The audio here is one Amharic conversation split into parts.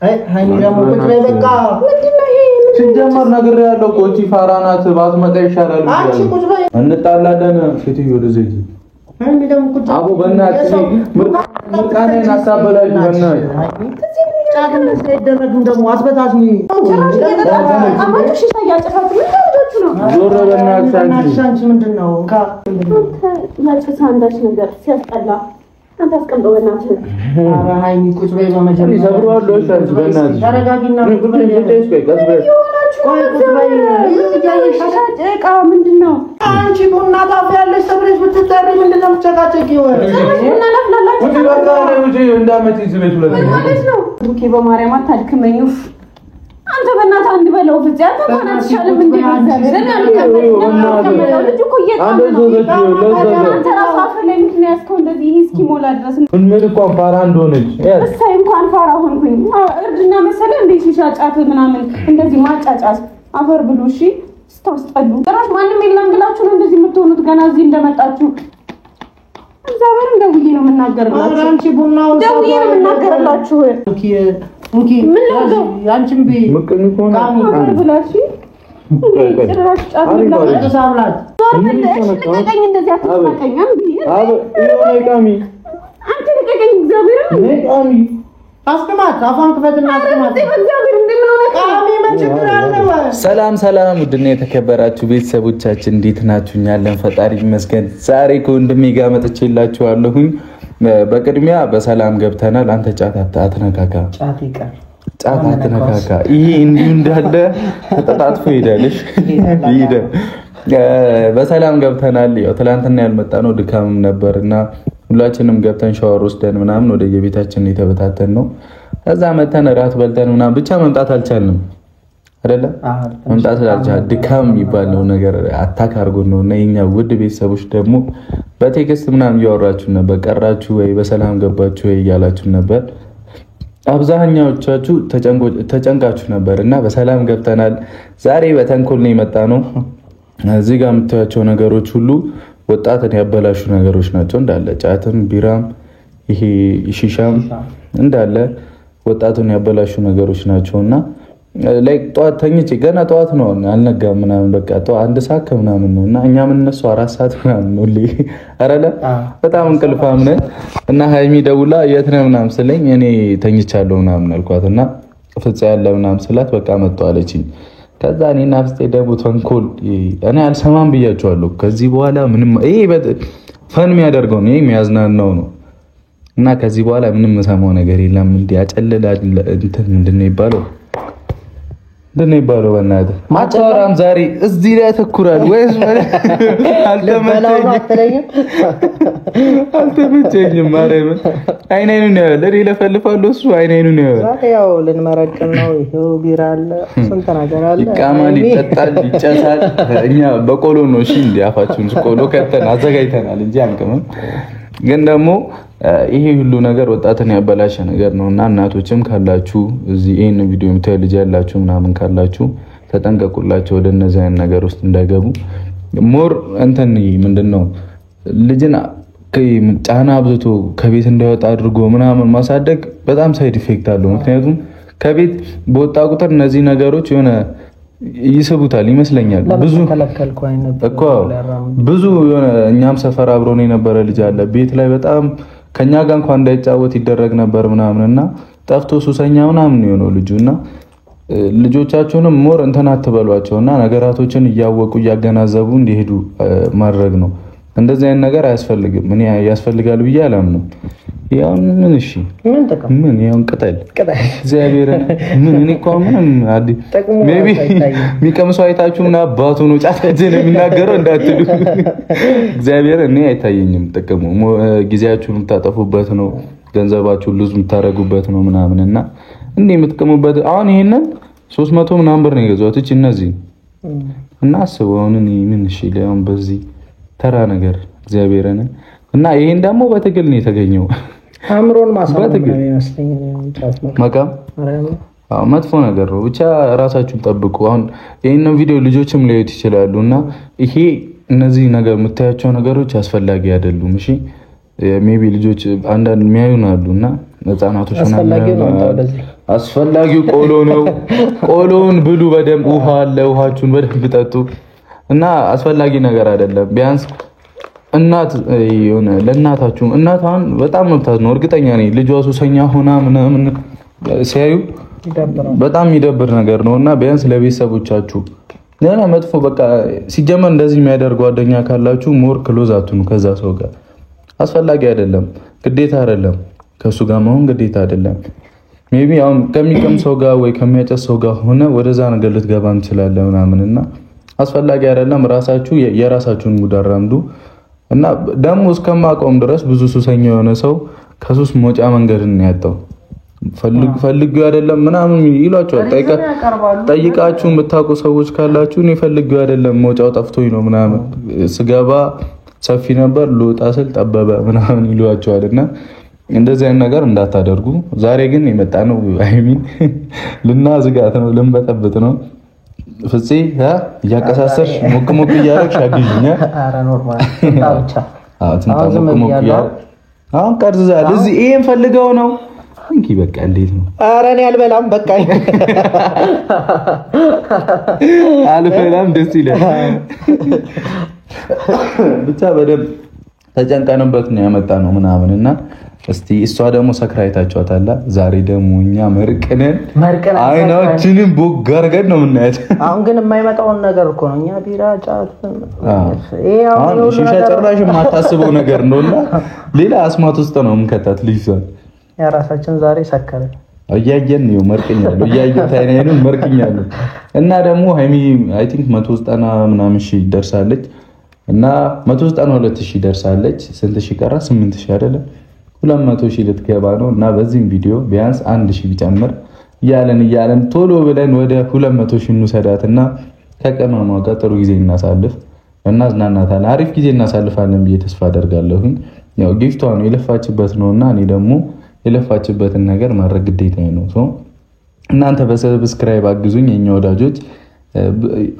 ሃይሚ ደግሞ ቁጭ በይ በቃ ምንድነው ይሄ ሲጀመር ነገር ያለው ቆንጂ ፋራናት ባትመጣ ይሻላል አንቺ ቁጭ በይ እንጣላለን ሴትዮ ወደዚህ ሃይሚ ደግሞ ቁጭ አቦ በእናትህ ምርቃኔን አታበላሽ በእናትህ ጫግነ ሳይደረግም ደግሞ አስበታሽኝ አማቶሽ ታያጨፋት ምን ነው ዞር በእናትህ አንቺ ምንድነው ያጭፋ አንዳች ነገር ሲያስጠላ አንተ አስቀምጠው በእናትህ ኧረ ሃይሚ ቁጭ በይ በመጀመሪያ ይሰብረዋለሁ ሻንቺ በእናትህ ተረጋጊና ቁጭ በይ እቃ ምንድነው አንቺ ቡና ታፈያለሽ ሰብረሽ ብትጠሪ ምንድነው የምትጨቃጨቂው ቡና ላፍላላችሁ ወዲ በቃ ወዲ እንዳመት ይዝበሽ ማለት ነው ኦኬ በማርያም አታድክመኝ አንተ በእናትህ አንድ በለው ፍጽ አንተ ማለት ይሻላል ምን እንደሚያደርግ እና ልጅ እኮ አንተ ራስህ ላይ ምክንያት እስከ እንደዚህ ይሄ እስኪሞላ ድረስ ምን እኮ ፋራ እንደሆነች እሰይ እንኳን ፋራ ሆንኩኝ እርድና መሰለ እንደ ሺሻጫት ምናምን እንደዚህ ማጫጫት አፈር ብሉ እሺ ስታስጠሉ ጭራሽ ማንም የለም ብላችሁ ነው እንደዚህ የምትሆኑት ገና እዚህ እንደመጣችሁ እግዚአብሔር እንደውዬ ነው የምናገርላችሁ አንቺ ቡናው ደውዬ ነው የምናገርላችሁ እንኪ ምን ነው አንቺም ቢ ምቅኝ ሆነ አፈር ብላሽ ጭራሽ ጫት ተሳብላት ልቀቀኝ እንደዚህ አትሳቀኝ አብ የሆነ ቃሚ አንተ ልቀቀኝ እግዚአብሔር ቃሚ አስቀማት አፋን ክፈትና አስቀማት እግዚአብሔር እንደምን ሆነ ቃሚ ምን ችግር አለው ሰላም ውድና የተከበራችሁ ቤተሰቦቻችን እንዴት ናችሁ? እኛለን ፈጣሪ ይመስገን። ዛሬ ከወንድሜ ጋር መጥቼላችኋለሁኝ። በቅድሚያ በሰላም ገብተናል። አንተ ጫት አትነካካ፣ ጫት አትነካካ። ይሄ እንዲሁ እንዳለ ተጣጣጥፎ ሄዳለሽ ይሄደ በሰላም ገብተናል። ያው ትላንትና ያልመጣ ነው ድካምም ነበርና ሁላችንም ገብተን ሻወር ወስደን ምናምን ወደ የቤታችን የተበታተን ነው። ከዛ መተን እራት በልተን ምናምን ብቻ መምጣት አልቻልንም አይደለ? መምጣት አልቻልንም። ድካም የሚባለው ነገር አታክ አድርጎን ነውና የኛ ውድ ቤተሰቦች ደግሞ በቴክስት ምናምን እያወራችሁ ነበር፣ ቀራችሁ ወይ በሰላም ገባችሁ ወይ እያላችሁ ነበር። አብዛኛዎቻችሁ ተጨንቃችሁ ነበርና በሰላም ገብተናል። ዛሬ በተንኮል ነው የመጣ ነው። እዚህ ጋር የምታዩቸው ነገሮች ሁሉ ወጣትን ያበላሹ ነገሮች ናቸው። እንዳለ ጫትም ቢራም ይሄ ሺሻም እንዳለ ወጣቱን ያበላሹ ነገሮች ናቸውና ላይክ ጧት ተኝቼ ገና ጧት ነው አልነጋም ምናምን በቃ ጧት አንድ ሰዓት ምናምን ነውና እኛ ምን እነሱ 4 ሰዓት ምናምን ነው አረለ በጣም እንቅልፋም ነን። እና ሃይሚ ደውላ የት ነህ ምናምን ስለኝ እኔ ተኝቻለሁ ምናምን አልኳትና ፍጽ ያለ ምናምን ስላት በቃ መጣው አለችኝ። ከዛ እኔና ፍጽ ደግሞ ተንኮል እኔ አልሰማም ብያቸዋለሁ። ከዚህ በኋላ ምንም ይሄ ፈን የሚያደርገው ነው የሚያዝናናው ነው እና ከዚህ በኋላ ምንም ሰማው ነገር የለም። እንዴ ያጨለላል እንትን ምንድነው ይባለው በእናትህ ማጫወራም ዛሬ እዚህ ላይ ተኩራል ወይስ አልተመቸኝም ማረም አይኔን ነው ያለ ለፈልፋለሁ እሱ አይኔን ነው ያለ ያው ልንመረቅን ነው። ይሄው ቢራ አለ ስንት ነገር አለ ይቃማል ይጠጣል ይጨሳል። እኛ በቆሎ ነው እሺ እንዴ አፋችሁን ቆሎ ከተን አዘጋጅተናል እንጂ አንቀምም። ግን ደግሞ ይሄ ሁሉ ነገር ወጣትን ያበላሸ ነገር ነውና እናቶችም ካላችሁ እዚህ ይሄን ቪዲዮ የምታዩ ልጅ ያላችሁ ምናምን ካላችሁ ተጠንቀቁላቸው፣ ወደ እነዚህ አይነት ነገር ውስጥ እንዳይገቡ። ሞር እንትን ምንድነው ልጅን ጫና አብዝቶ ከቤት እንዳይወጣ አድርጎ ምናምን ማሳደግ በጣም ሳይድ ኢፌክት አለው። ምክንያቱም ከቤት በወጣ ቁጥር እነዚህ ነገሮች የሆነ ይስቡታል ይመስለኛል። ብዙ የሆነ እኛም ሰፈር አብሮን የነበረ ልጅ አለ ቤት ላይ በጣም ከኛ ጋር እንኳን እንዳይጫወት ይደረግ ነበር ምናምንና ጠፍቶ ሱሰኛ ምናምን የሆነው ልጁና ልጆቻችሁንም ሞር እንትን አትበሏቸውና ነገራቶችን እያወቁ እያገናዘቡ እንዲሄዱ ማድረግ ነው። እንደዚህ አይነት ነገር አያስፈልግም። ምን ያስፈልጋል ብዬ አላምንም። ያው ምን እሺ ምን ያው ቅጠል እግዚአብሔር ምን እኔ እኮ ምንም ሜቢ ሚቀምሰው አይታችሁ እና አባቱ ነው ጫታችን የሚናገረው እንዳትሉ እግዚአብሔር እኔ አይታየኝም። ጥቅሙ ጊዜያችሁን የምታጠፉበት ነው፣ ገንዘባችሁን ሉዝ የምታረጉበት ነው ምናምንና እንዴ የምትቀሙበት። አሁን ይሄንን 300 ምናምን ብር ነው የገዛሁት እቺ እነዚህ እና አስበው አሁን ምን እሺ ለምን በዚህ ተራ ነገር እግዚአብሔርን እና ይሄን ደግሞ በትግል ነው የተገኘው። አምሮን ማሳደግ ነው የሚመስለኝ መቃም መጥፎ ነገር ነው። ብቻ ራሳችሁን ጠብቁ። አሁን ይሄንን ቪዲዮ ልጆችም ሊያዩት ይችላሉና ይሄ እነዚህ ነገር የምታያቸው ነገሮች አስፈላጊ አይደሉም። እሺ ሜቢ ልጆች አንዳንድ የሚያዩን አሉና ህፃናቶች አስፈላጊው ቆሎ ነው። ቆሎውን ብሉ በደንብ ውሃ አለ፣ ውሃችሁን በደንብ ጠጡ እና አስፈላጊ ነገር አይደለም። ቢያንስ እናት የሆነ ለእናታችሁ እናቷን በጣም መብታት ነው። እርግጠኛ ነኝ ልጇ ሱሰኛ ሆና ምናምን ሲያዩ በጣም የሚደብር ነገር ነውና ቢያንስ ለቤተሰቦቻችሁ ለና መጥፎ በቃ ሲጀመር እንደዚህ የሚያደርግ ጓደኛ ካላችሁ ሞር ክሎዝ አትኑ ከዛ ሰው ጋር። አስፈላጊ አይደለም፣ ግዴታ አይደለም፣ ከሱ ጋር መሆን ግዴታ አይደለም። ሜቢ አሁን ከሚቀም ሰው ጋር ወይ ከሚያጨስ ሰው ጋር ሆነ ወደዛ ነገር ልትገባ እንችላለን ምናምንና አስፈላጊ አይደለም። ራሳችሁ የራሳችሁን ጉድ አራምዱ እና ደግሞ እስከማቆም ድረስ ብዙ ሱሰኛ የሆነ ሰው ከሱስ መውጫ መንገድን ያጣው ፈልጊው አይደለም ምናምን ይሏቸዋል። ጠይቃችሁ የምታውቁ ሰዎች ካላችሁ እኔ ፈልጊው አይደለም መውጫው ጠፍቶኝ ነው ምናምን ስገባ ሰፊ ነበር ልወጣ ስል ጠበበ ምናምን ይሏቸዋልና እንደዚህ አይነት ነገር እንዳታደርጉ። ዛሬ ግን የመጣ ነው ሃይሚን ልናዝጋት ነው፣ ልንበጠብጥ ነው። ፍፄ እያቀሳሰርሽ ሞቅ ሞቅ እያደረግሽ አግዥኛ። ኧረ ኖርማል ብቻ ሞቅ እያደረግሽ አሁን ቀርዛል። እዚህ ይሄን ፈልገው ነው እንኪ በቃ እንዴት ነው? ኧረ እኔ አልበላም በቃ አልበላም ደስ ይላል። ብቻ በደንብ ተጨንቀንበት ነው ያመጣ ነው ምናምንና እስቲ እሷ ደግሞ ሰክራይታችኋታል። ዛሬ ደግሞ እኛ መርቅነን አይናችንን ቦግ አድርገን ነው የምናያት። አሁን ግን የማይመጣውን ነገር እኮ ነው። እኛ ቢራ ጫት አሁን ሺሻ ጭራሽ የማታስበው ነገር ነውና ሌላ አስማት ውስጥ ነው የምንከታት ልጅ ሰው የራሳችን ዛሬ ሰከረ እያየን ነው መርቅኛለሁ እያየሁት አይኔንም መርቅኛለሁ። እና ደግሞ ሃይሚ አይ ቲንክ 190 ምናምን ሺህ ደርሳለች እና 192 ሺህ ደርሳለች። ስንት ሺህ ቀራ? 8 ሺህ አይደለም 200 ሺህ ልትገባ ነው። እና በዚህም ቪዲዮ ቢያንስ 1 ሺህ ቢጨምር እያለን ቶሎ ብለን ወደ 200 ሺህ እንሰዳትና ከቀማማ ጋር ጥሩ ጊዜ እናሳልፍ እና እናዝናናታለን። አሪፍ ጊዜ እናሳልፋለን ብዬ ተስፋ አደርጋለሁ። ያው ጊፍቷ ነው የለፋችበት ነውና እኔ ደግሞ የለፋችበትን ነገር ማድረግ ግዴታዬ ነው። እናንተ በሰብስክራይብ አግዙኝ የኛ ወዳጆች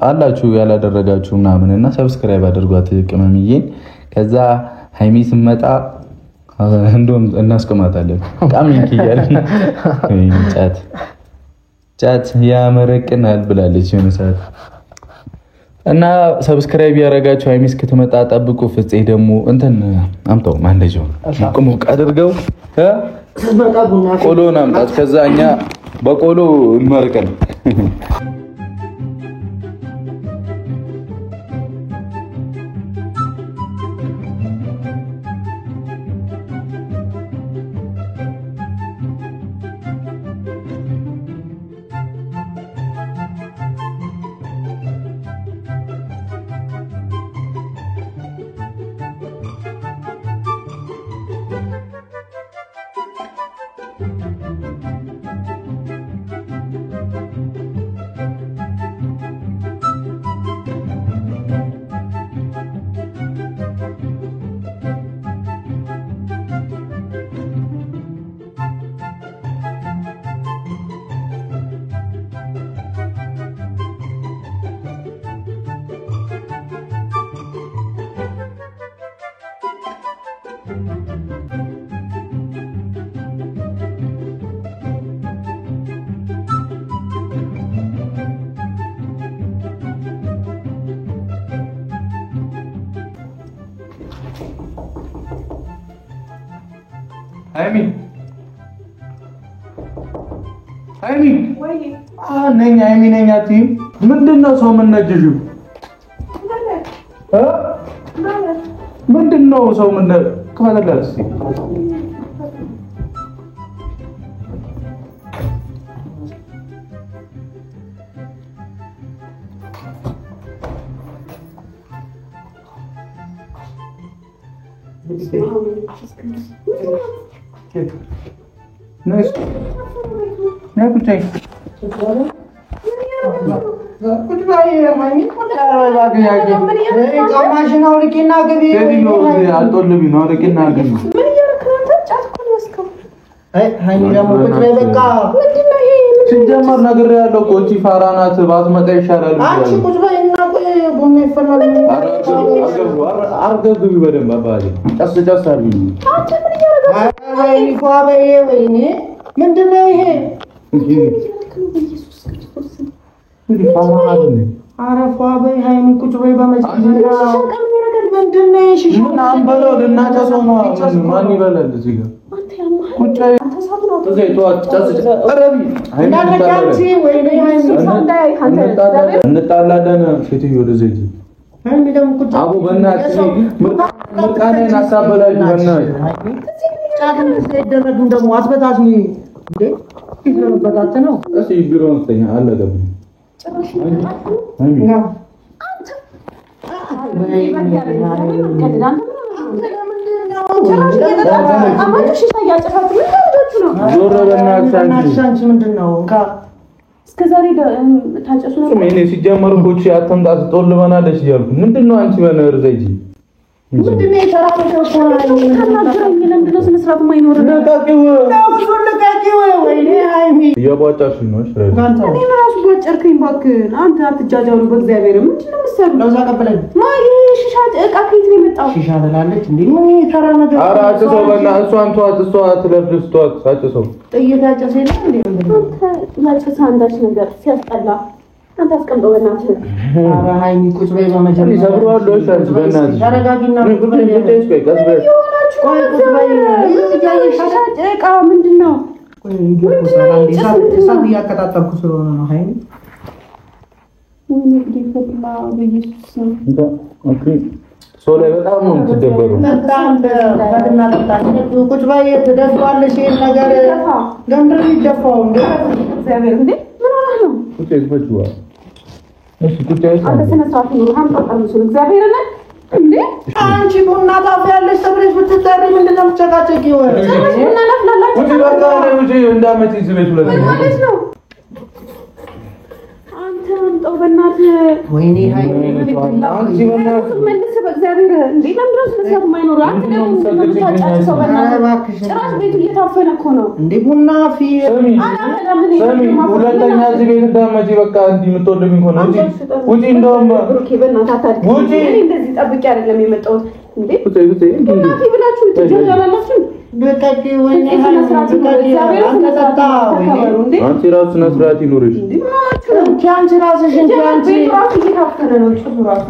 አላችሁ ያላደረጋችሁ ምናምንና ሰብስክራይብ አድርጓት ቅመምዬን። ከዛ ሃይሚ ስመጣ እንደውም እናስቀማታለን ቃሚንክ እያለን ጫት ያመረቅናል ብላለች የሆነ ሰዓት። እና ሰብስክራይብ ያደረጋችሁ ሃይሚ እስክትመጣ ጠብቁ። ፍፄ ደግሞ እንትን አምጣው ማንደጃው ቁሙቅ አድርገው ቆሎን አምጣት። ከዛ እኛ በቆሎ እንመርቀን። ሃይሚ ነኝ አትይም? ምንድነው ሰው የምነጅሽው? ምንድነው ሰው ምን ከፈለላስ? ሲጀመር ነገር ያለው እኮ እቺ ፋራ ናት። ባትመጣ ይሻላል። አንቺ ቁጭ በይና ቆይ ቡና ይፈላል። አርገብ በደንብ አባቴ ጨስ ጨስ አርጊ። ወይኔ ፏበዬ ወይኔ ምንድነው ይሄ? ኧረ ፏበይ ሃይሚ ቁጭ በይ በመጀመሪያ ምንድነው ይሄ? ምን አንበለው ልናጨሰው ነው። ማን ይበላል እዚህ ጋር ቁጭ በይ። እዚህ ተዋት ጨስ አረቢ እንጣላለን። ሴትዮ ወደዚህ ሂጂ። አቡ በእናትሽ ምርቃኔን አሳበላሽ። በእናትሽ ጫትን ሳይደረግም ደግሞ አስበታትኝ እንዴ? ይዘረበታት ነው። እሺ ቢሮ እንተኛ አለቀብኝ። እስከዛሬ ታጨሱ ነው። እኔ ሲጀመር እኮ እቺ አተምጣት ጦልበናለች እያልኩ ምንድነው አንቺ በነር ዘይጂ ምንድነው የተራፈው ሰው ተናገረኝ። ለምንድነው ስነ ስርዓት የማይኖር ነው? ለቃቂው ወይኔ ሃይሚ እያቧጫሽኝ ነው። እሺ እኔ ራሱ ባጨርከኝ እባክህ። አንተ አትጃጃሉ በእግዚአብሔር። ምንድነው የምትሰሩ? ለዛ ቀበለኝ ማይ ሺሻ እቃ ከየት ነው የመጣው? ሺሻ ትላለች እንዴ? ምን ተራ ነገር ኧረ አጭሰው በእናትህ እሷን ተዋት። እሷ አትለፍልፍ ተዋት። አጭሰው ጥይት ያጨሰ የለ እንዴ? አንተ ያጨሰ አንዳች ነገር ሲያስጠላ አንተ አስቀምጠው በእናትህ። ኧረ ሃይሚ ቁጭ በይ በመጀመሪያ ይሰብሩዋለሁ። እሺ አንቺ በእናትሽ ተረጋጊና ቁጭ በይ። ቀስ በይ። እቃ ምንድን ነው? እሳት እያቀጣጠልኩ ስለሆነ ነው ሃይሚ። ሰው ላይ በጣም ነው የምትደበሩ። ቁጭ በይ ትደፋለሽ። ይሄን ነገር ለምንድን ነው የሚደፋው እንዴ? እግዚአብሔር እንዴ ምን ሆነህ ነው? ቁጭ ይፈጭዋ። እሺ ቁጭ አይደል? አንተ ስነ ስርዓት ነው። አንተ እግዚአብሔር ነህ እንዴ? አንቺ ቡና ታፈያለሽ ተብለሽ ብትጠሪ ምንድን ነው የምትጨቃጨቂው? ቡና ላፍላላችሁ ውጪ በቃ ነው። ውጪ እንዳመጪ ዝቤት ሁለት ማለት ነው። አንተ አምጣው በእናትህ። ወይኔ ሃይሚ መልስ በእግዚአብሔር እንዴ ለምንድን ነው ስነ ስርዓት የማይኖረው? አንተ ደግሞ ምንድን ነው የምታጫጭሰው? በእናትህ ጭራሽ ቤቱ እየታፈነ እኮ ነው እንዴ ቡና ፊ ሰሚ ሁለተኛ እዚህ ቤት እንዳመጪ በቃ እንዲህ የምትወልብኝ እኮ ነው። ውጪ እንደውም ብሩኬ በእናትህ አታድርግ። እኔ እንደዚህ ጠብቄ አይደለም የመጣሁት እንዴ። ውጪ እናቴ ብላችሁ ትጃጃላላችሁ። በቃቂ ወይኔ ሃይሚ አንቺ ራሱ ስነ ስርዓት ይኖርሽ። አንቺ ራስሽ አንቺ ራሱ እየታፈነ ነው። ጭሱ ራሱ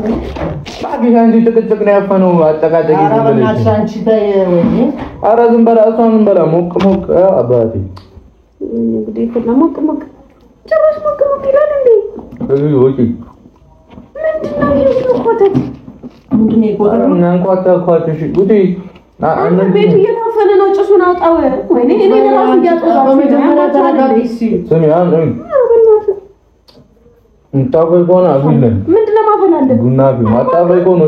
ባኪሽ አንቺ ጭቅጭቅ ነው ያፈነው። አጠቃጨቂ ኧረ በእናትሽ አንቺ ተይ ወይኔ። ኧረ ዝም በላ እሷን ዝም በላ። ሞቅ ሞቅ አባቴ እንግዲህ ሞቅ ሞቅ ጭራሽ ሞቅ ሞቅ ይላል እንዴ? እዚህ ወጪ ምንድነው ይሄ ኮተት? ምንድነው ይቆጣ እና እንኳን ታኳትሽ ውጪ። አንተ ቤቱ እየታፈነ ነው። ጭሱን አውጣው። ወይኔ እኔ ራሱ እያጠፋሁ በመጀመሪያ ተረጋጊ። ስሚ አንተ እንታፈይ ከሆነ አፍይለን ምንድነው ማፈላለግ? ቡና ቢ ማጣፈይ ከሆነ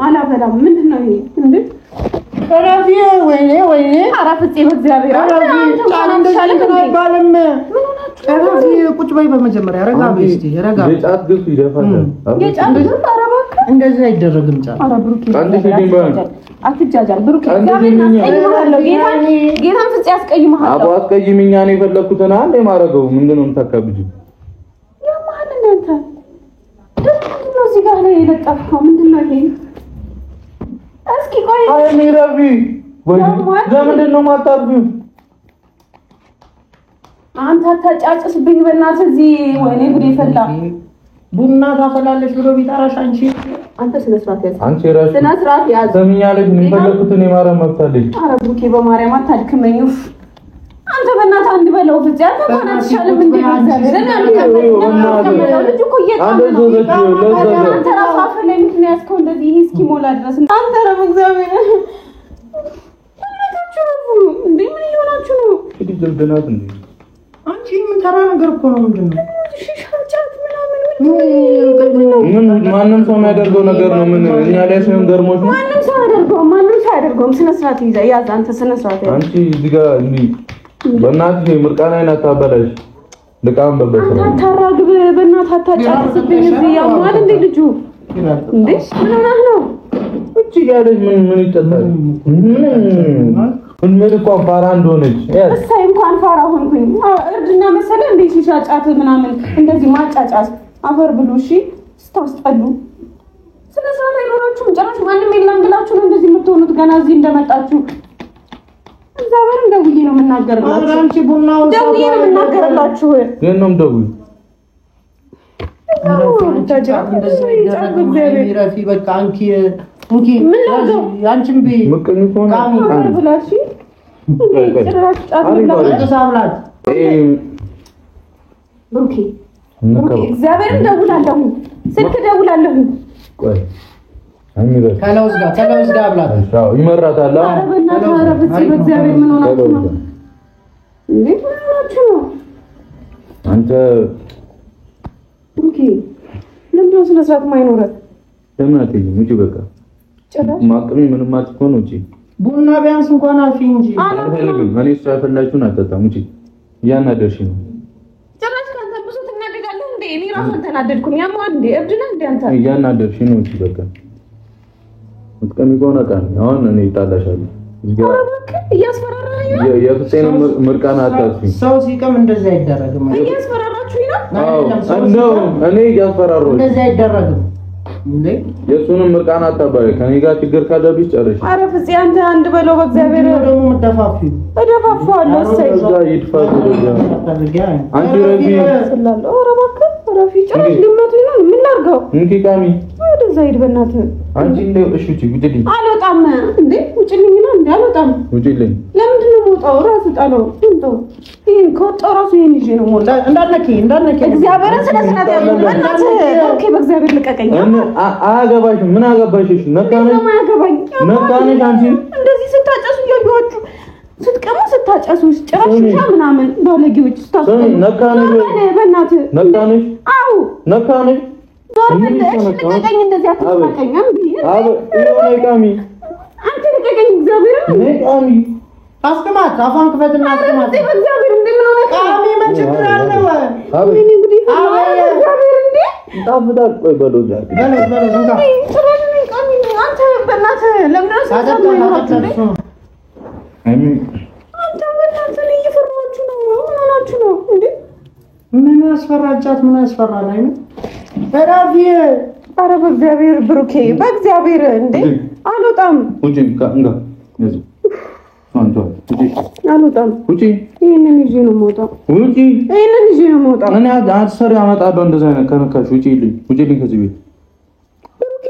አላፈላም። ምንድነው ይሄ እንዴ? ተራፊ ወይኔ ወይኔ አራፍጤ በእግዚአብሔር አይባልም። ተራፊ ቁጭ በይ በመጀመሪያ ረጋ በይ እስቲ ረጋ። የጫት ግፍ ይደፋል። የጫት ግፍ አረባክ እንደዚህ አይደረግም። ጫት አትጃጃል ብሩክ። እግዚአብሔር ያስቀይምሃለሁ። ጌታን ፍፄ ያስቀይምሃለሁ። አቦ አስቀይምኛ ነው የፈለኩትን አንዴ ማረገው። ምንድነው የምታካብጂው? ያማህል እናንተ ምንድነው እዚህ ጋር ላይ የለጠፍከው? ምንድነው ይሄ? እስኪ ቆይ አይኔ ረቢ ወይ ለምንድን ነው የማታርቢው? አንተ አታጫጭስብኝ በእናትህ እዚህ። ወይኔ ጉዴ ፈላ። ቡና ታፈላለች ብሎ ቢጠራሽ አንተ ስነ ስርዓት ያዝ። አንቺ ራስሽ ስነ ስርዓት ያዝ። ሰሚኛለሽ? ምን ፈለኩትን የማረም መብታለሽ። ኧረ ብሩኬ በማርያም አታድክመኝ። አንተ በእናትህ አንድ በለው ፍፄ። አንተ ማን አትሻልም እንዴ? እግዚአብሔር እና ልጅ እኮ አንተ ራስህ አፍ ላይ ምንድን ያዝከው እንደዚህ? ይሄ እስኪሞላ ድረስ አንተ ኧረ በእግዚአብሔር እንዴ ምን እየሆናችሁ ነው? እንግዲህ ጀልደናት እንዴ አንቺ ምን ተራ ነገር እኮ ነው። ምንድነው ምን ማንም ሰው የሚያደርገው ነገር ነው። ምን እኛ ላይ ሲሆን ገርሞሽ ነው። ማንም ሰው አያደርገውም። ስነ ስርዓት ያዝ። አንተ ስነ ስርዓት ያዝ። አንቺ እዚህ ጋር እንዴ በእናትሽ ምርቃናዬን አታበላሽ። ልቃም በበሰለ አታራግብ። በእናትህ አታጫጭስብኝ። እዚህ ያማል እንዴ ልጁ እንዴ ምን ሆነህ ነው? እቺ ያለሽ ምን ይጠጣል? ምን እንኳን ፋራ እንደሆነች እሰይ እንኳን ፋራ ሆንኩኝ። እርድና መሰለህ እንዴ ሺሻ ጫት ምናምን እንደዚህ ማጫጫስ አፈር ብሉ። እሺ ስታስጠሉ ስለ ሰዓት አይኖራችሁም። ጭራሽ ማንም የለም ብላችሁ ነው እንደዚህ የምትሆኑት ገና እዚህ እንደመጣችሁ። እግዚአብሔርን ደውዬ ነው የምናገርላችሁ። አንቺ ቡናው ደውዬ ነው የምናገርላችሁ። የነም ደውዬ ረፊ በቃ አንቺ አንቺም ቢ ብላሽ ጭራሽ ጫት ብላሽ ብሩኬ እግዚአብሔርን ደውላለሁ፣ ስልክ ደውላለሁ። ቆይ ከለውዝ ጋር ብላት ይመራታል። ኧረ በእናትህ ኧረ በእግዚአብሔር ምን ሆናችሁ ነው እንዴ? ምን ሆናችሁ ነው አንተ? ብሩኬ ለምንድን ነው ስነ ስርዓት የማይኖረው? ለምን አትይኝም? ውጪ በቃ ማቅሚ ምንም አትሆን። ውጪ ቡና ቢያንስ እንኳን አልፊ እንጂ አልፈልግም። እኔ እሱ ያፈላችሁን አጠጣም። ውጪ እያናደርሽ ነው። ጭራሽ ካንተ ብዙ ትናደዳለህ እንዴ? እኔ ራሱ ተናደድኩኝ። ያማ እንዴ እብድ ነህ እንዴ አንተ? እያናደርሽ ነው። ውጪ በቃ ምትቀሚ ከሆነ ቃል አሁን እኔ እጣላሻለሁ። እያስፈራራኝ ነው። የፍፄን ምርቃና አታጥፊ። ሰው ሲቀም እንደዛ አይደረግም። እያስፈራራችሁኝ ነው። አዎ እኔ እያስፈራራሁ እንደዛ አይደረግም። እንዴ የሱንም ምርቃና አታባይ። ከኔ ጋር ችግር ካለብሽ ጨርሽ። ኧረ ፍፄ አንተ አንድ በለው በእግዚአብሔር። ደግሞ የምትደፋፊው እደፋፋዋለሁ። እሰይ እዛ ይድፋት ወደዛ። አንቺ ረፊ ስላለሁ ኧረ እባክህ ረፊ ጭራሽ ልመቱኝ ነው። ምን ላድርገው? እንኪ ቃሚ ወደዛ ሂድ በእናትህ። አንቺ እንደው እሺ ውጪልኝ። አልወጣም እንዴ ውጪልኝ ነው እንዴ? አልወጣም። ውጪልኝ። ለምንድን ነው የምወጣው? ራሱ ጣለው እንተው። ይሄን ከወጣው ራሱ ይሄን ይዤ ነው የምወጣው። እንዳትነኪ እግዚአብሔርን ስለ ስናት ያለ በእናትህ ኦኬ፣ በእግዚአብሔር ልቀቀኝ። አያገባሽም። ምን አገባሽ? ነካነሽ ማያገባኝ ነካነሽ። አንቺ እንደዚህ ስታጨሱ እያየኋችሁ ስትቀሙ ስታጨሱ ጭራሽ ሻ ምናምን ባለጌዎች ስታስጠሉ ነካነሽ። በእናትህ ነካነሽ። አው ነካነሽ። ልቀቀኝ። እንደዚህ አትፋቀኝ። ቃሚ አንተ ልቀቀኝ። እግዚአብሔርን ቃሚ አስቀማት። አፋን ክፈትና አስቀማት። በእግዚአብሔር እንደምን ሆነ ቃሚ ምን ችግር አለው? ምን እንግዲህ እግዚአብሔር እንዴ ጣፍጣል። ቆይ በለው ዛሬ በለው እንካ ቃሚ አንተ በእናትህ ለምን አሰጣጥ ነው? አንተ በእናትህ እየፈራችሁ ነው። ምን ሆናችሁ ነው እንዴ? ምን አስፈራጃት? ምን አስፈራል? አይነ በራፊ ኧረ በእግዚአብሔር ብሩኬ፣ በእግዚአብሔር እንዴ አልወጣም። ውጪ እንጋ ያዙ አንተ ውጪ አልወጣም። ውጪ። ይሄንን ይዤ ነው የምወጣው። ውጪ። ይሄንን ይዤ ነው የምወጣው። እኔ አትሰሪ አመጣለሁ። እንደዛ አይነት ከነካሽ ውጪልኝ። ውጪልኝ ከዚህ ቤት ብሩኬ።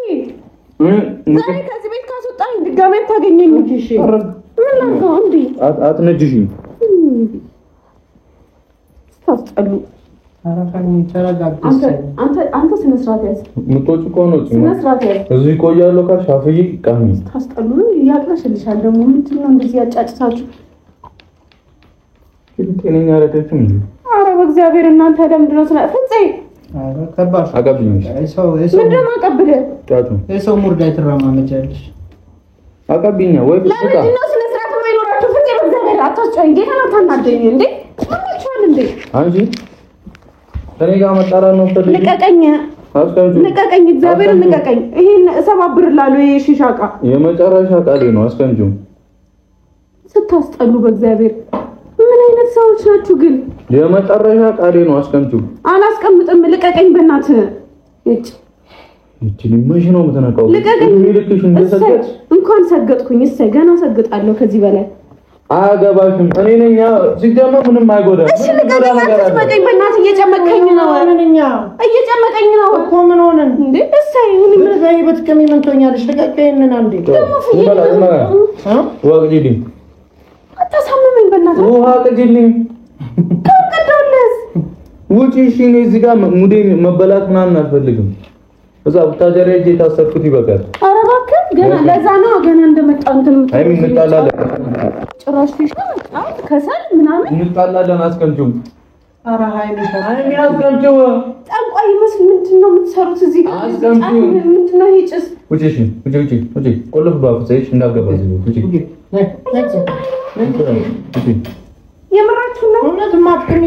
ዛሬ ከዚህ ቤት ካስወጣኝ ድጋሜ ታገኘኝ። እሺ ምን ላድርገው እንዴ? አትነጅሽኝ። ታስጠሉ። አራፋኝ ተረጋግጥ። አንተ ስነ ስርዓት ያዝ። ምቶች ከሆነ ስነ ስርዓት ያዝ። እዚህ ቆያለሁ ካልሽ አፍይ ቃሚ ታስጠሉ። ያቅለሽልሻል ደግሞ ምንድን ነው እንደዚህ ያጫጭሳችሁ? ጤነኛ አይደለችም እንዴ? ኧረ በእግዚአብሔር እናንተ ለምንድን ነው ፍፄ? ኧረ ከባድ አቀብኝ። ምንድን ነው አቀብልህ? ጫቱ የሰው ሙርዳ ትራማመቻለሽ። አቀብኛ ወይ ለምንድን ነው ስነ ስርዓት የማይኖራችሁ? ፍፄ በእግዚአብሔር አታስጨኝ። ጌታ አታናደኝ እንዴ? ማማቻል እንዴ? አንቺ ከኔ ጋር መጣላት ነው ፈልጊ። ልቀቀኝ፣ ልቀቀኝ፣ እግዚአብሔርን ልቀቀኝ። ይሄን እሰባብርላለሁ። ይሄ ሺሻ ዕቃ የመጨረሻ ቃሌ ነው። አስቀምጪው። ስታስጠሉ በእግዚአብሔር ምን አይነት ሰዎች ናችሁ ግን? የመጨረሻ ቃሌ ነው። አስቀምጪው። አላስቀምጥም። ልቀቀኝ በእናትህ። እጭ መቼ ነው የምትነቃው? ልቀቀኝ። እንኳን ሰገጥኩኝ። እሰይ ገና ሰግጣለሁ ከዚህ በላይ አያገባሽም። እኔ ነኝ ሲጀመር ምንም አይጎዳም። እሺ ልቀቀኝ። አትስመቀኝ በእናትህ። እየጨመቀኝ ነው። እየጨመቀኝ ነው እኮ ምን ሆነን እንዴ? እሰይ ምን ዘይ በትከሚ መንቶኛለሽ። ልቀቀኝና እንዴ ወቅጂልኝ። አታሳምመኝ በእናትህ። ውሃ ቅጂልኝ። ከቀደውልስ ውጪ። እሺ እኔ እዚህ ጋር ሙዴ መበላት ምናምን አልፈልግም። እዛ ወታደር ሄጄ ታሰርኩት ይበቃል። ኧረ እባክህ ገና ለዛ ነው ገና እንደመጣሁ እንትን አይ እንጣላለን። ጭራሽ ፊሽካ ከሰል ምናምን እንጣላለን። አስቀምጪው። ኧረ ሀይል አይ አስቀምጪው። ጠንቋይ ይመስል ምንድን ነው የምትሰሩት እዚህ ጋር? ምንድን ነው ይሄ ጭስ? ውጪ። እሺ ውጪ። ቆልፍ ባፍሰሽ እንዳገባ እዚህ ውጪ። የምራችሁ ነው? እውነት ማጥቅሚ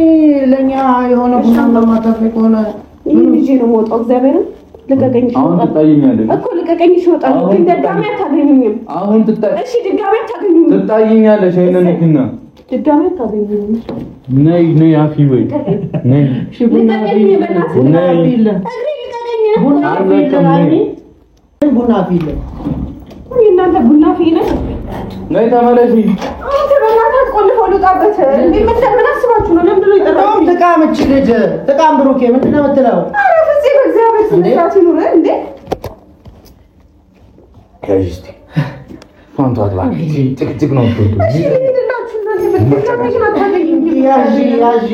ለኛ የሆነ ቡና ለማታፈቅ ሆነ ይሄን ይዤ ነው የምወጣው። እግዚአብሔርን ልቀቀኝ። አሁን ትጣይኛለሽ እኮ ልቀቀኝ። ይወጣል ግን ድጋሜ አታገኙኝም። አሁን እሺ ድጋሜ አታገኙኝም። ትጣይኛለሽ። ይሄንን ግና ድጋሜ አታገኙኝም። ነይ አፊ ወይ ነይ ልቀቀኝ በእናትህ። ነይ እግሬ ልቀቀኝ። ቡና ፊል እናንተ ቡና ፊል ነይ ተመለሺ። አንተ በእናትህ ቆልፈው ልውጣበት እንዴ? ምን አስባችሁ ነው? ለምንድን ነው የጠራኸው? ተቃምች ልጅ ተቃም ብሩኬ ምንድን ነው የምትለው? ኧረ ፍፄ በእግዚአብሔር ስነስርዓት ይኑር እንዴ! ከጂስቲ ፋንቱ አጥላ ጥቅጥቅ ነው እኮ ያዢ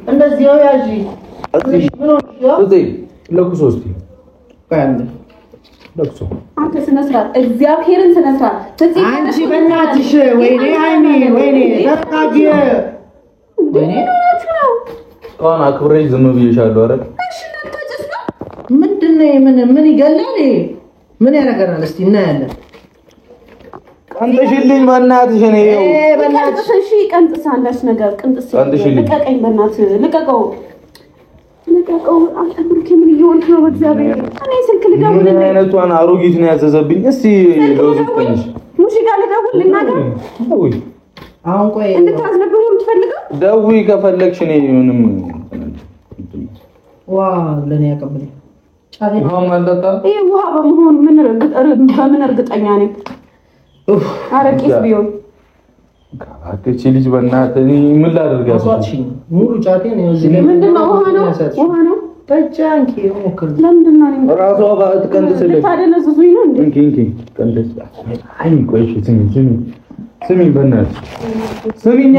እንደዚህ ነው ያዢ ለኩሶ እስኪ ለኩሶ አንተ ስነ ስርዓት እግዚአብሔርን ስነ ስርዓት አንቺ በእናትሽ ወይኔ ሃይሚ ወይኔ ተረጋጊ ወይኔ አሁን አክብሬሽ ዝም ብዬሻለሁ አይደል ምንድን ነው ምን ይገላል ምን ያደርገናል እስቲ እናያለን ቀንጥሽልኝ በእናትሽ እኔ በእናትሽ እሺ ቀንጥሳ አንዳች ነገር ቀንጥስ ልቀቀኝ በእናትህ ልቀቀው አንተ ብሩኬ ምን እየሆንክ ነው በእግዚአብሔር እኔ ስልክ ልደውልልህ ምን አይነቷን አሮጊት ነው ያዘዘብኝ እስቲ ለውዝ ትንሽ ሙሺ ጋር ልደውልልህ ነገር ደውይ አሁን ቆይ እንድታዝነብኝ የምትፈልገው ደውይ ከፈለግሽ እኔ ምንም ዋ ለኔ ያቀብልኝ ውሃ ማንጠጣ ይሄ ውሃ በመሆኑ በምን እርግጠኛ ነኝ አረቄስ ቢሆን ካላከች ልጅ በእናትህ ምን ላደርግ አስዋጥሽኝ ሙሉ ጫቴን ነው እዚህ ምንድነው ውሃ ነው ተጫንኪ ሞክር ለምንድነው ነው ራሷ ባት ቀንጥስልኝ ታደነዝዙኝ ነው እንዴ እንኪ ቀንጥስ አይ ቆይሽ ስሚ በእናትህ ስሚኛ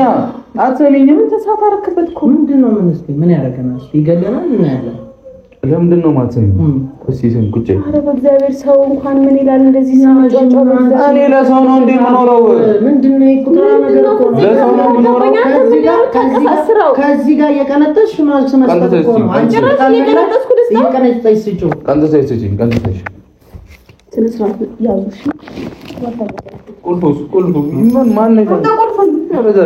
አትሰሚኝም ተሳታረክበት እኮ ምንድነው ምን ያደርገናል ይገለናል እናያለን ለምንድን ነው ማትሰሚኝ እስኪ ስም ቁጭ ኧረ በእግዚአብሔር ሰው እንኳን ምን ይላል እንደዚህ ሲመጫጫው እኔ ለሰው ነው እንዴ የምኖረው ምንድነው ይቁጥራ ነገር እኮ ለሰው ነው የምኖረው ከዚህ ጋር እየቀነጠሽ ማለት መስጠት እኮ ነው አንቺ እየቀነጠሽ ስጪው ቀንጥሰሽ ትንስራት ያዙሽ ቁልፉ ማን ነው ያበዛ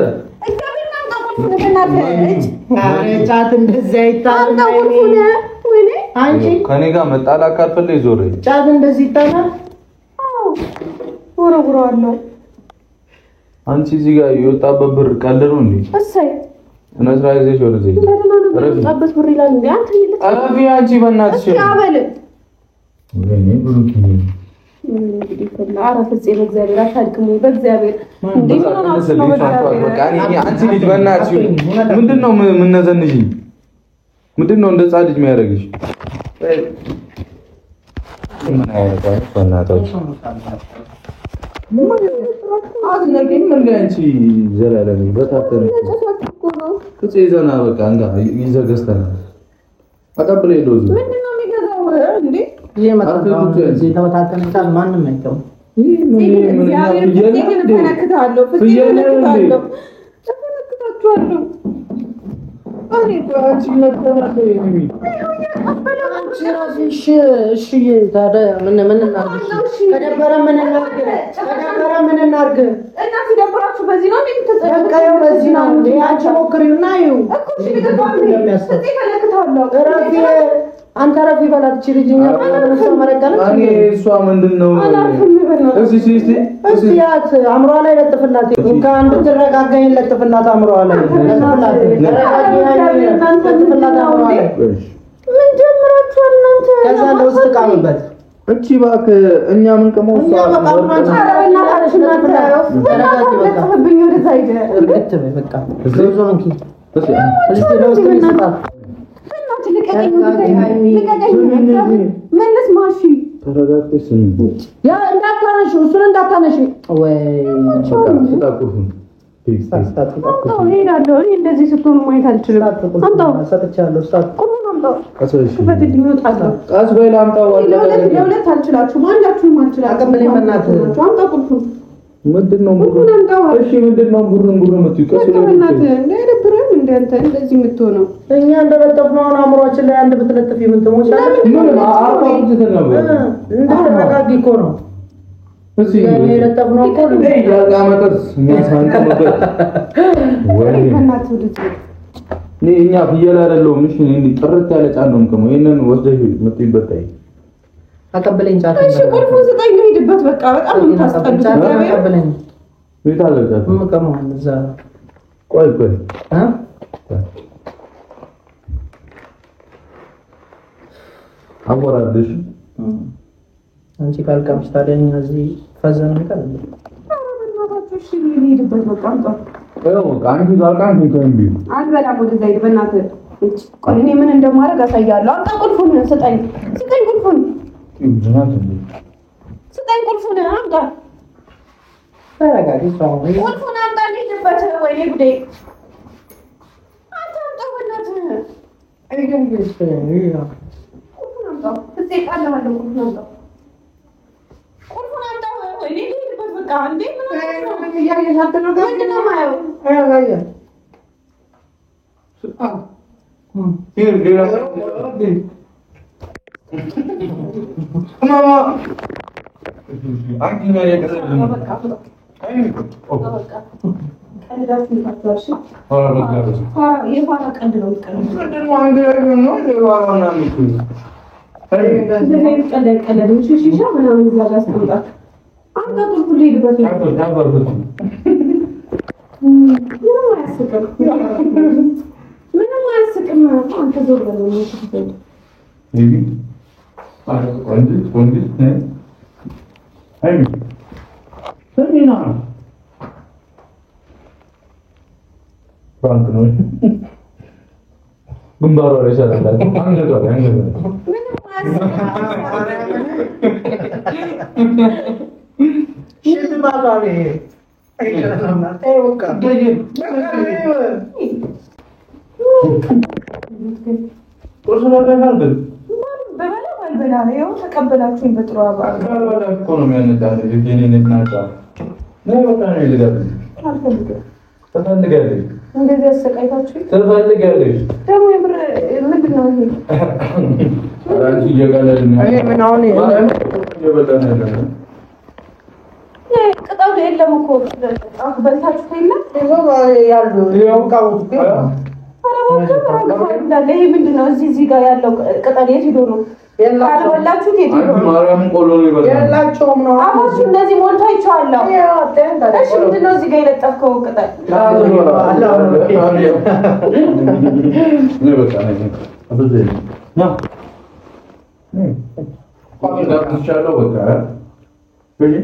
ጫት እንደዚህ አይታለም አንቺ ከኔ ጋር መጣላት ካልፈለግሽ ዞር ጫት እንደዚህ ይታላል ወረውረዋለሁ አንቺ እዚህ ጋር የወጣበት ብር ቀልድ ነው እንዴ እሰይ እነስራ ይዘሽ ወደዚህ የወጣበት ብር ይላል እንዴ አንተ ይልጥ አረፊ አንቺ በእናትሽ አበል ወይኔ ብሩክ እንግዲህ ከላ አረፈጽ በእግዚአብሔር አታድክሙ በእግዚአብሔር እንዴ አንቺ ልጅ በእናትሽ ምንድነው የምነዘንሽኝ ምንድነው እንደ ህፃን ልጅ የሚያደርግሽ ምን አይነት በእናትሽ አዝነገኝ ምን ጋንቺ ዘላለም በታተነ ከዚህ ዘና በቃ አንተ ይዘገስተና አቀብለ ይሎዝ ምንድነው የሚገዛው እንዴ የመጣው እዚህ ተበታተነ ቃል ማንም አይተው ምን ተነክታለሁ እኔ ቋንቺ ለተናለ ይሚ እሺ ታዲያ ምን እናድርግ ከደበረ ምን እናድርግ እና ሲደብራችሁ በዚህ ነው እንደምትጠቀሙ በቃ ያው በዚህ ነው እንዴ አንቺ ሞክሪውና ይው እሺ ተነክታለሁ አንተ ረፊ በላት እቺ ልጅኛ ተመረቀነ እሷ ምንድነው እሺ ያት አምሯ ላይ ለጥፍላት እንኳን እንድትረጋጋኝ ለጥፍላት አምሯ ላይ ለጥፍላት አምሯ ላይ ምን ጀምራችኋል እናንተ ከዛ ለውስጥ ቃምበት እቺ ባክ እኛ ምን ቀመው እሷ ተረጋግተብኝ ወደዛ ሂድ እርግጥ በቃ ዞንኪ እሺ ለውስጥ ይስጣት መለስ ማሺ ተረጋግተሽ ያ እንዳታነሺ እሱን እንዳታነሺ ወይ ተጣቁሩን ሄዳለሁ እኔ እንደዚህ ስትሆኑ ማየት አልችልም አምጣው ሰጥቻለሁ ቁርባን አምጣው ቀስበሽ በትድም ይወጣል ቀስ በይ አምጣው ለሁለት አልችላችሁም አንዳችሁም አልችላችሁም አቀበለኝ በእናትህ አምጣው ቁልፉን ምንድነው ቁልፉን አምጣው እሺ ምንድነው ቡርን የምትይው ቀስ በእናትህ እንዳይደብረን እንዳንተ እንደዚህ የምትሆነው እኛ እንደለጠፍነው አእምሯችን ላይ አንድ ብትለጥፍ የምትሞች ምን አርፋው ተተናበረ እንደተረጋጊ እኮ ነው እሺ የለጠፍነው እኮ ያቃመጠስ የሚያሳንቀበት ወይ በእናትህ ወደዚህ እኛ ፍየል አይደለሁም እሺ እኔ ጥርት ያለ ጫን ነው የምቀመው ይሄንን ወስደሽ የምትይበት ታይ አቀበለኝ ጫት እሺ ቁልፉን ስጠኝ ሄድበት በቃ በጣም የምታስጠሉት አቀበለኝ ቤት አለበት ምቀመው እዛ ቆይ አወራለሽ አንቺ ካልቀምሽ ታዲያ እኛ እዚህ ፈዘን ነገር አለ። እሺ ልሄድበት በቃ አንቺ ዛልቃን ከእንቢ አልበላም። ወደዛ ሂድ በእናትህ። ቆይ እኔ ምን እንደማደርግ አሳያለሁ። አምጣ ቁልፉን፣ ስጠኝ ቁልፉን፣ ስጠኝ ቁልፉን አምጣ። ተረጋጊ። ቁልፉን አምጣ። ልሄድበት። ወይኔ ጉዴ! አንተ አምጣ በእናትህ። ቁልፉን አምጣ። እዚህ ቃለዋለሁ። ቁልፉን አምጣ። ቁልፉን አምጣ። ወይኔ ልሄድበት በቃ። እንዴ ምን እያየሻት ነው? ምንድን ነው የማየው? ምንም አያስቅም። አንተ ዞር በለው ነው ሽፍተኝ ይሄ ወንድ ነህ አይ ሰሚና ፍራንክ ነው ግንባሯ ላይ ሰላም አንገቷ ላይ ምንም አያስቅም። ሽልማት አለ ይሄ አይደለም ታይወካ ቁርስ ለደረሰ በበላ ባልበላ ነው ተቀበላችሁኝ። በጥሩ አባባል እኮ ነው የሚያነዳው። የኔ ነቅናጫ ነው በቃ ነው ይልጋል። አልፈልግም። ትፈልጋለሽ? እንደዚህ አሰቃይታችሁ ትፈልጋለሽ? ደግሞ የምር ምንድን ነው ይሄ? አንቺ እየቀለድን ነው። እኔ ምን አሁን እየበላን ያለነው ቅጠሉ የለም እኮ በልታችሁ የለም ያሉ ያውቃው ይሄ ምንድን ነው? እዚህ ጋር ያለው ቅጠል የት ሄዶ ነው? ካልበላችሁት የት ሄዶ ነው? ማርያምን ቆሎ ነው ይበላል። የላቸውም ነው አፋችሁ እንደዚህ ሞልቶ አይቼዋለሁ። እሺ ምንድን ነው እዚህ ጋር የለጠፍከው ቅጠል? ነው በቃ ነው አብዘይ ና ቋንቋ ተቻለው በቃ እሺ